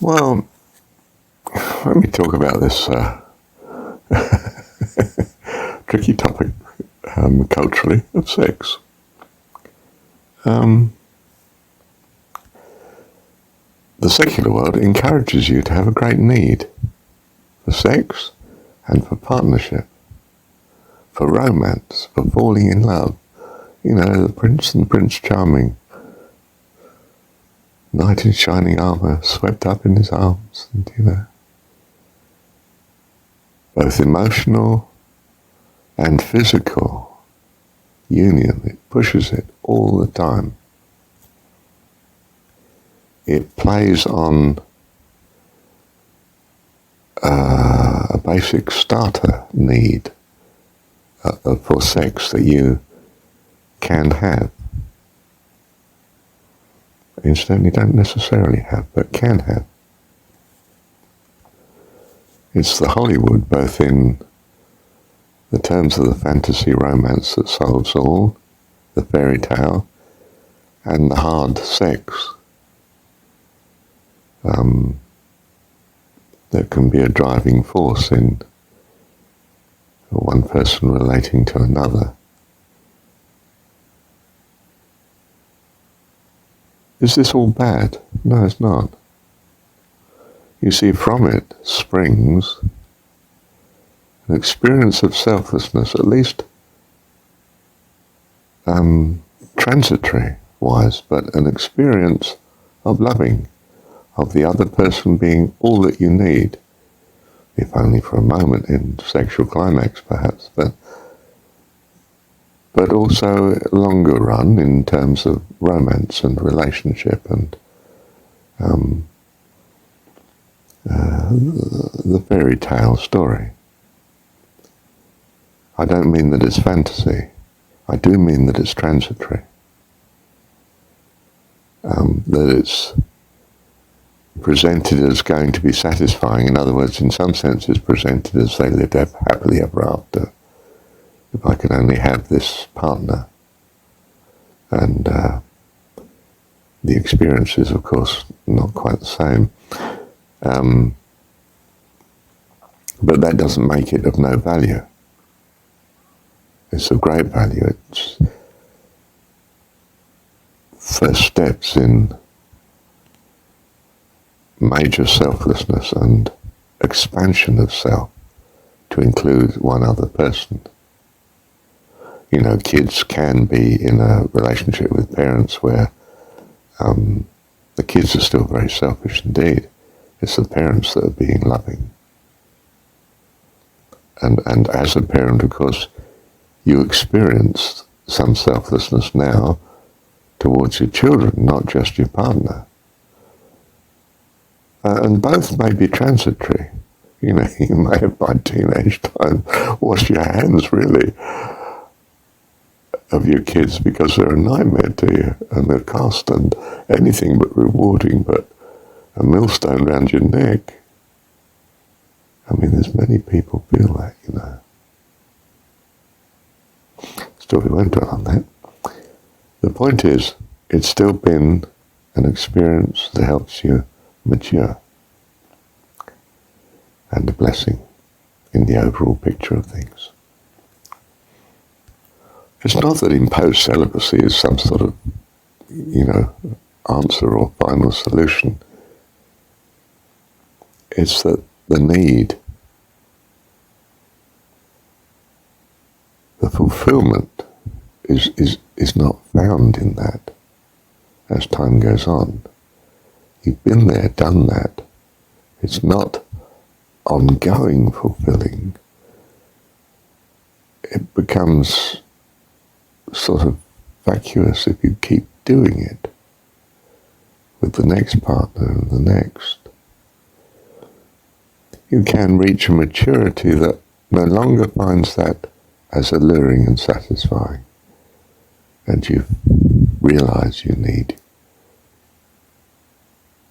Well, let me talk about this tricky topic culturally of sex. The secular world encourages you to have a great need for sex and for partnership, for romance, for falling in love. You know, the Prince and Prince Charming, knight in shining armour, swept up in his arms, and both emotional and physical union. It pushes it all the time. It plays on a basic starter need for sex that you can have. Incidentally, don't necessarily have, but can have. It's the Hollywood, both in the terms of the fantasy romance that solves all, the fairy tale, and the hard sex. That can be a driving force in one person relating to another. Is this all bad? No, it's not. You see, from it springs an experience of selflessness, at least transitory-wise, but an experience of loving, of the other person being all that you need, if only for a moment in sexual climax perhaps, but also longer run in terms of romance and relationship and the fairy tale story. I don't mean that it's fantasy. I do mean that it's transitory. That it's presented as going to be satisfying. In other words, in some sense, it's presented as they lived happily ever after. If I could only have this partner. And the experience is, of course, not quite the same. But that doesn't make it of no value. It's of great value. It's first steps in major selflessness and expansion of self to include one other person. You know, kids can be in a relationship with parents where the kids are still very selfish indeed. It's the parents that are being loving. And as a parent, of course, you experience some selflessness now towards your children, not just your partner. And both may be transitory. You know, you may have by teenage time washed your hands, really, of your kids because they're a nightmare to you and they're cost and anything but rewarding, but a millstone round your neck. I mean, there's many people feel that, you know. Still, we won't dwell on that. The point is, it's still been an experience that helps you mature and a blessing in the overall picture of things. It's not that imposed celibacy is some sort of, answer or final solution. It's that the need, the fulfillment is not found in that as time goes on. You've been there, done that. It's not ongoing fulfilling. It becomes sort of vacuous if you keep doing it with the next partner and the next. You can reach a maturity that no longer finds that as alluring and satisfying, and you realize you need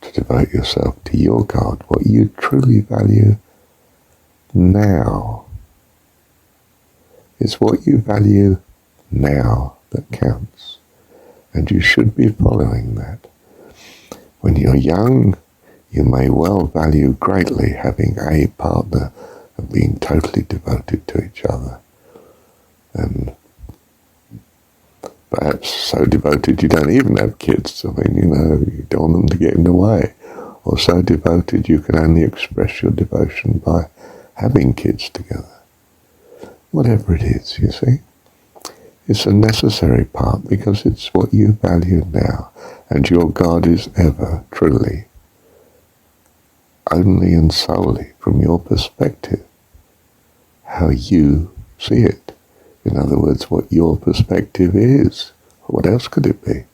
to devote yourself to your God, what you truly value now. It's what you value now that counts, and you should be following that. When you're young, You may well value greatly having a partner and being totally devoted to each other, and perhaps so devoted you don't even have kids. I mean, you don't want them to get in the way, or so devoted you can only express your devotion by having kids together. Whatever it is, you see, it's a necessary part because it's what you value now, and your God is ever, truly, only and solely from your perspective, how you see it. In other words, what your perspective is. What else could it be?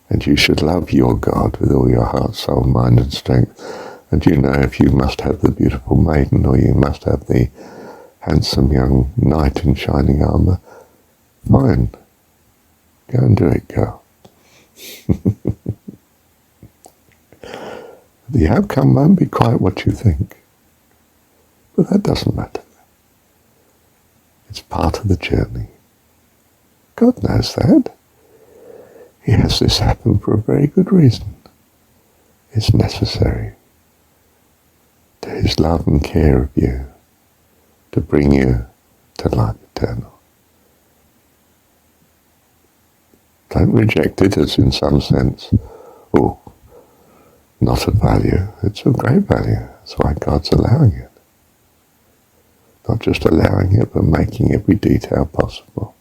And you should love your God with all your heart, soul, mind and strength. And if you must have the beautiful maiden, or you must have the handsome young knight in shining armour, fine. Go and do it, girl. The outcome won't be quite what you think. But that doesn't matter. It's part of the journey. God knows that. He has this happen for a very good reason. It's necessary to his love and care of you, to bring you to life eternal. Don't reject it as in some sense, not of value. It's of great value. That's why God's allowing it. Not just allowing it, but making every detail possible.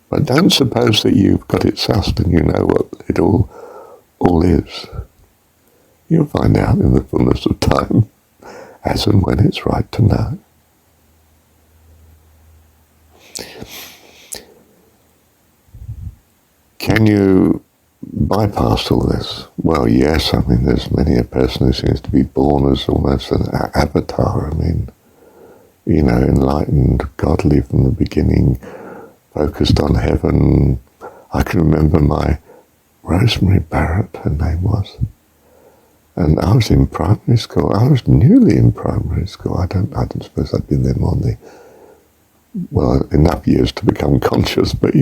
But don't suppose that you've got it sussed and you know what it all is. You'll find out in the fullness of time, as and when it's right to know. Can you bypass all this? Well, yes. I mean, there's many a person who seems to be born as almost an avatar. I mean, enlightened, godly from the beginning, focused on heaven. I can remember my Rosemary Barrett, her name was, and I was in primary school. I was newly in primary school. I don't suppose I'd been there more than enough years to become conscious, but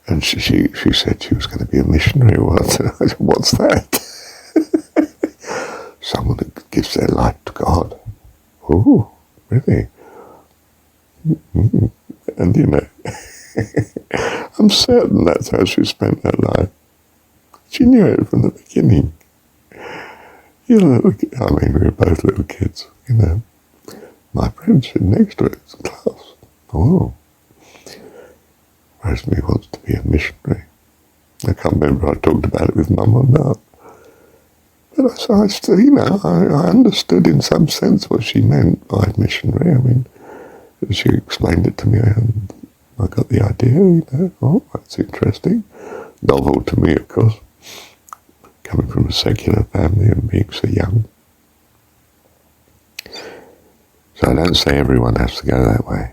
and she said she was going to be a missionary. What's that? Someone who gives their life to God. Oh, really? Mm-hmm. And I'm certain that's how she spent her life. She knew it from the beginning. We were both little kids, My friend sitting next to it in class. Oh. Rosemary wants to be a missionary. I can't remember if I talked about it with Mum or not. But I still, I understood in some sense what she meant by missionary. I mean, she explained it to me and I got the idea, Oh, that's interesting. Novel to me, of course, coming from a secular family and being so young. So I don't say everyone has to go that way.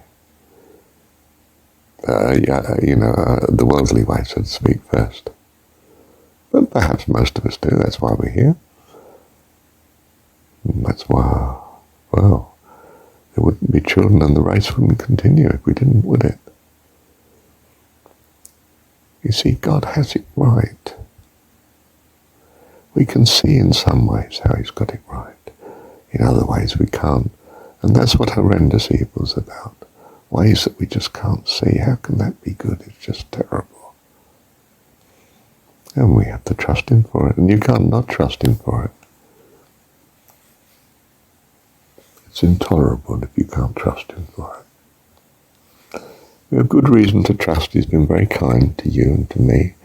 The worldly way, so to speak, first. But perhaps most of us do. That's why we're here. And that's why, there wouldn't be children and the race wouldn't continue if we didn't, would it? You see, God has it right. We can see in some ways how he's got it right. In other ways we can't. And that's what horrendous evil's about. Ways that we just can't see. How can that be good? It's just terrible. And we have to trust him for it. And you can't not trust him for it. It's intolerable if you can't trust him for it. We have good reason to trust he's been very kind to you and to me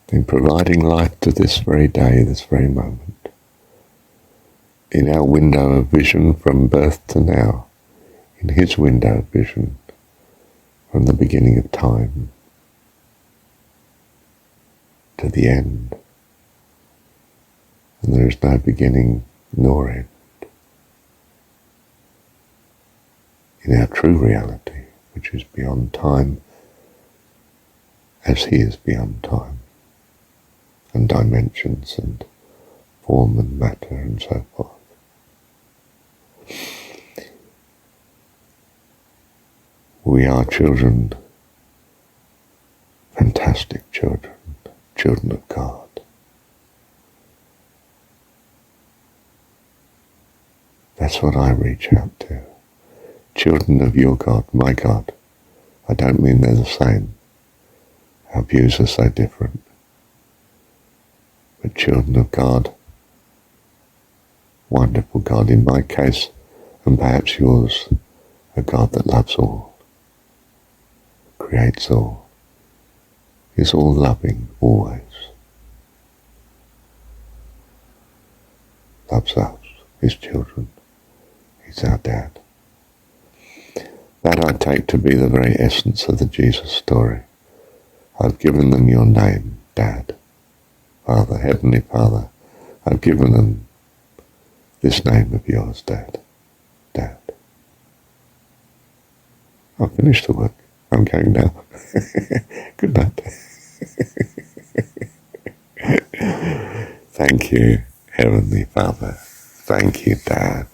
in providing life to this very day, this very moment. In our window of vision from birth to now. In his window of vision from the beginning of time to the end. And there is no beginning nor end. In our true reality, which is beyond time, as he is beyond time, and dimensions and form and matter and so forth. We are children fantastic children, children of God. That's what I reach out to. Children of your God, my God. I don't mean they're the same. Our views are so different. But children of God, wonderful God in my case, and perhaps yours, a God that loves all, creates all, is all loving always, loves us, his children. He's our dad. That I take to be the very essence of the Jesus story. I've given them your name, Dad, Father, Heavenly Father. I've given them this name of yours, Dad, Dad. I've finished the work. I'm going now. Good night. Thank you, Heavenly Father. Thank you, Dad.